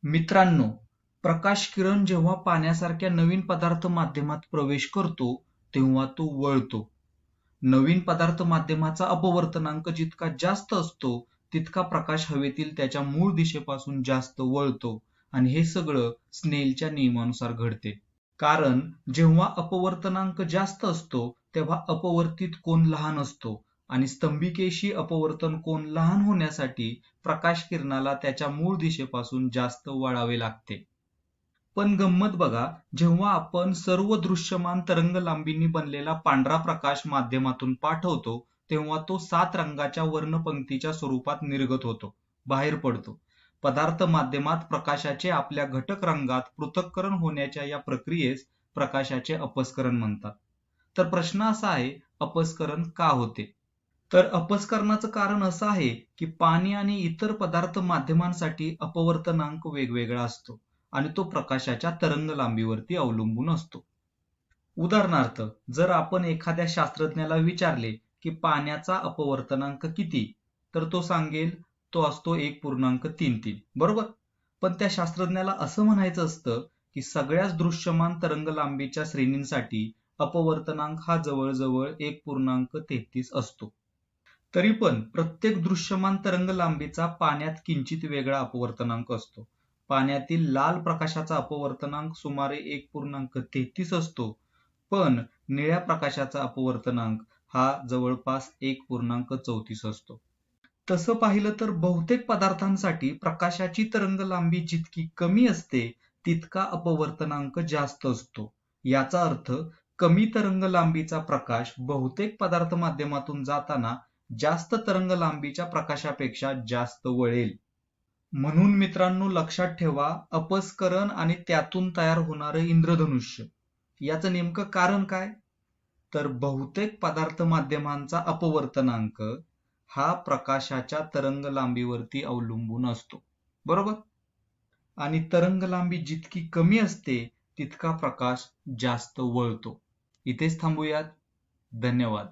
मित्रांनो, प्रकाश किरण जेव्हा पाण्यासारख्या नवीन पदार्थ माध्यमात प्रवेश करतो, तेव्हा तो वळतो. नवीन पदार्थ माध्यमाचा अपवर्तनांक जितका जास्त असतो, तितका प्रकाश हवेतील त्याच्या मूळ दिशेपासून जास्त वळतो आणि हे सगळं स्नेलच्या नियमानुसार घडते. कारण जेव्हा अपवर्तनांक जास्त असतो, तेव्हा अपवर्तित कोन लहान असतो आणि स्तंभिकेशी अपवर्तन कोन लहान होण्यासाठी प्रकाश किरणाला त्याच्या मूळ दिशेपासून जास्त वळावे लागते. पण गंमत बघा, जेव्हा आपण सर्व दृश्यमान तरंगलांबींनी बनलेला पांढरा प्रकाश माध्यमातून पाठवतो, तेव्हा तो 7 रंगाच्या वर्णपंक्तीच्या स्वरूपात निर्गत होतो, बाहेर पडतो. पदार्थ माध्यमात प्रकाशाचे आपल्या घटक रंगात पृथक्करण होण्याच्या या प्रक्रियेस प्रकाशाचे अपस्करण म्हणतात. तर प्रश्न असा आहे, अपस्करण का होते? तर अपस्करणाचं कारण असं आहे की पाणी आणि इतर पदार्थ माध्यमांसाठी अपवर्तनांक वेगवेगळा असतो आणि तो प्रकाशाच्या तरंगलांबीवरती अवलंबून असतो. उदाहरणार्थ, जर आपण एखाद्या शास्त्रज्ञाला विचारले की पाण्याचा अपवर्तनांक किती, तर तो सांगेल तो असतो 1.33, बरोबर? पण त्या शास्त्रज्ञाला असं म्हणायचं असतं की सगळ्याच दृश्यमान तरंगलांबीच्या श्रेणींसाठी अपवर्तनांक हा जवळजवळ 1.33 असतो. तरी पण प्रत्येक दृश्यमान तरंगलांबीचा पाण्यात किंचित वेगळा अपवर्तनांक असतो. पाण्यातील लाल प्रकाशाचा अपवर्तनांक सुमारे 1.33 असतो, पण निळ्या प्रकाशाचा अपवर्तनांक हा जवळपास 1.34 असतो. तसं पाहिलं तर बहुतेक पदार्थांसाठी प्रकाशाची तरंगलांबी जितकी कमी असते, तितका अपवर्तनांक जास्त असतो. याचा अर्थ कमी तरंगलांबीचा प्रकाश बहुतेक पदार्थ माध्यमातून जाताना जास्त तरंगलांबीच्या प्रकाशापेक्षा जास्त वळेल. म्हणून मित्रांनो, लक्षात ठेवा, अपस्करण आणि त्यातून तयार होणारं इंद्रधनुष्य याचं नेमकं कारण काय? तर बहुतेक पदार्थ माध्यमांचा अपवर्तनांक हा प्रकाशाच्या तरंगलांबीवरती अवलंबून असतो, बरोबर? आणि तरंगलांबी जितकी कमी असते, तितका प्रकाश जास्त वळतो. इथेच थांबूयात. धन्यवाद.